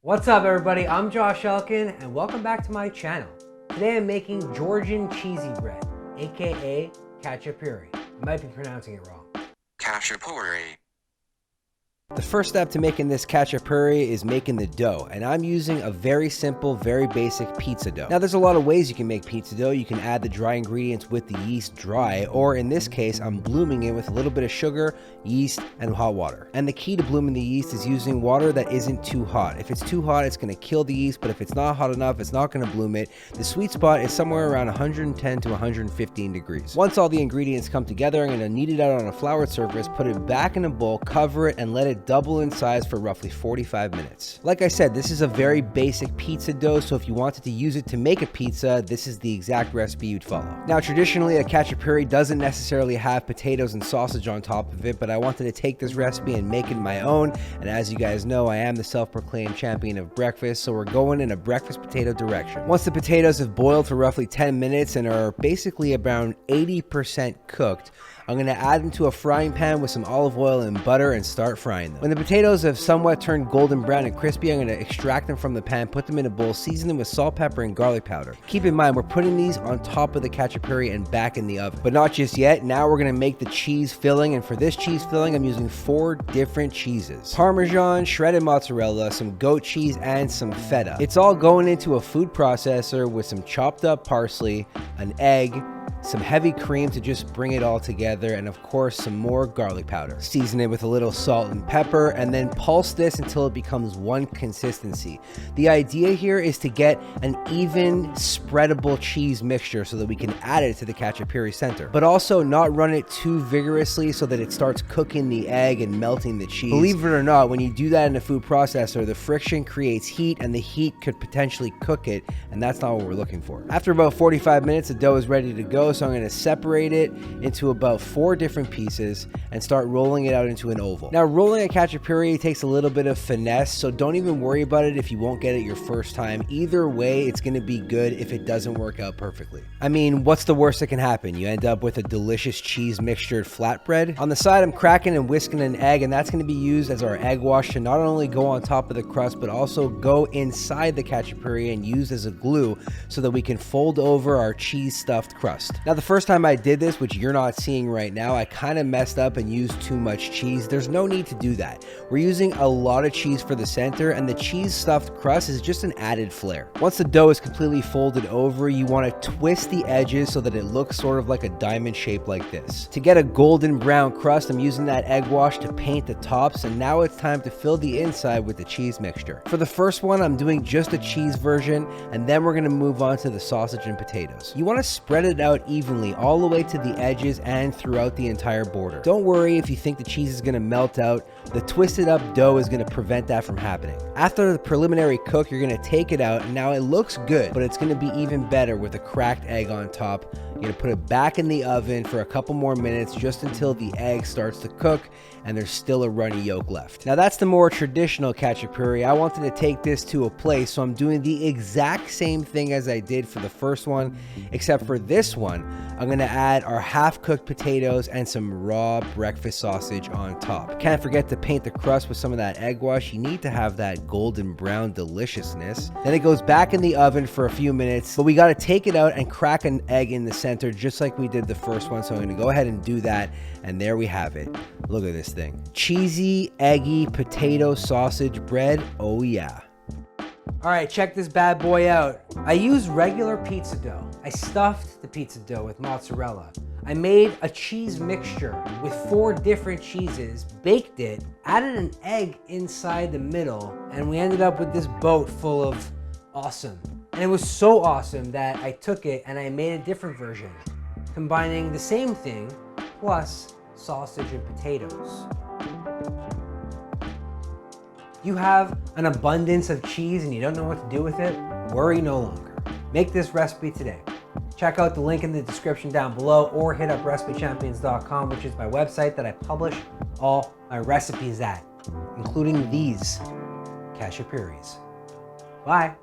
What's up everybody, I'm Josh Elkin and welcome back to my channel. Today I'm making Georgian cheesy bread, aka khachapuri. I might be pronouncing it wrong. Khachapuri. The first step to making this khachapuri is making the dough, and I'm using a very simple, very basic pizza dough. Now there's a lot of ways you can make pizza dough. You can add the dry ingredients with the yeast dry, or in this case I'm blooming it with a little bit of sugar, yeast, and hot water. And the key to blooming the yeast is using water that isn't too hot. If it's too hot, it's going to kill the yeast, but if it's not hot enough, it's not going to bloom it. The sweet spot is somewhere around 110 to 115 degrees. Once all the ingredients come together, I'm going to knead it out on a floured surface, put it back in a bowl, cover it, and let it double in size for roughly 45 minutes. Like I said, this is a very basic pizza dough, so if you wanted to use it to make a pizza, this is the exact recipe you'd follow. Now, traditionally, a khachapuri doesn't necessarily have potatoes and sausage on top of it, but I wanted to take this recipe and make it my own, and as you guys know, I am the self-proclaimed champion of breakfast, so we're going in a breakfast potato direction. Once the potatoes have boiled for roughly 10 minutes and are basically around 80% cooked, I'm going to add them to a frying pan with some olive oil and butter and start frying them. When the potatoes have somewhat turned golden brown and crispy, I'm going to extract them from the pan, put them in a bowl, season them with salt, pepper, and garlic powder. Keep in mind, we're putting these on top of the khachapuri and back in the oven. But not just yet. Now we're going to make the cheese filling, and for this cheese filling, I'm using 4 different cheeses. Parmesan, shredded mozzarella, some goat cheese, and some feta. It's all going into a food processor with some chopped up parsley, an egg, some heavy cream to just bring it all together, and of course some more garlic powder. Season it with a little salt and pepper, and then pulse this until it becomes one consistency. The idea here is to get an even spreadable cheese mixture so that we can add it to the khachapuri center, but also not run it too vigorously so that it starts cooking the egg and melting the cheese. Believe it or not, when you do that in a food processor, the friction creates heat, and the heat could potentially cook it, and that's not what we're looking for. After about 45 minutes, the dough is ready to go, so I'm going to separate it into about 4 different pieces and start rolling it out into an oval. Now, rolling a khachapuri takes a little bit of finesse, so don't even worry about it if you won't get it your first time. Either way, it's going to be good if it doesn't work out perfectly. I mean, what's the worst that can happen? You end up with a delicious cheese mixtured flatbread. On the side, I'm cracking and whisking an egg, and that's going to be used as our egg wash to not only go on top of the crust, but also go inside the khachapuri and use as a glue so that we can fold over our cheese stuffed crust. Now, the first time I did this, which you're not seeing right now, I kind of messed up and used too much cheese. There's no need to do that. We're using a lot of cheese for the center, and the cheese stuffed crust is just an added flair. Once the dough is completely folded over, you want to twist the edges so that it looks sort of like a diamond shape like this. To get a golden brown crust, I'm using that egg wash to paint the tops, and now it's time to fill the inside with the cheese mixture. For the first one, I'm doing just a cheese version, and then we're going to move on to the sausage and potatoes. You want to spread it out evenly all the way to the edges and throughout the entire border. Don't worry if you think the cheese is going to melt out. The twisted up dough is going to prevent that from happening. After the preliminary cook, you're going to take it out, and now it looks good, but it's going to be even better with a cracked egg on top. You're going to put it back in the oven for a couple more minutes, just until the egg starts to cook and there's still a runny yolk left. Now, that's the more traditional khachapuri. I wanted to take this to a place, so I'm doing the exact same thing as I did for the first one, except for this one, I'm going to add our half-cooked potatoes and some raw breakfast sausage on top. Can't forget to paint the crust with some of that egg wash. You need to have that golden brown deliciousness. Then it goes back in the oven for a few minutes, but we got to take it out and crack an egg in the center just like we did the first one, so I'm going to go ahead and do that, and there we have it. Look at this thing. Cheesy, eggy, potato sausage bread. Oh yeah. Alright, check this bad boy out. I used regular pizza dough. I stuffed the pizza dough with mozzarella. I made a cheese mixture with 4 different cheeses, baked it, added an egg inside the middle, and we ended up with this boat full of awesome. And it was so awesome that I took it and I made a different version, combining the same thing plus sausage and potatoes. You have an abundance of cheese and you don't know what to do with it? Worry no longer. Make this recipe today. Check out the link in the description down below, or hit up recipechampions.com, which is my website that I publish all my recipes at, including these khachapuri's. Bye.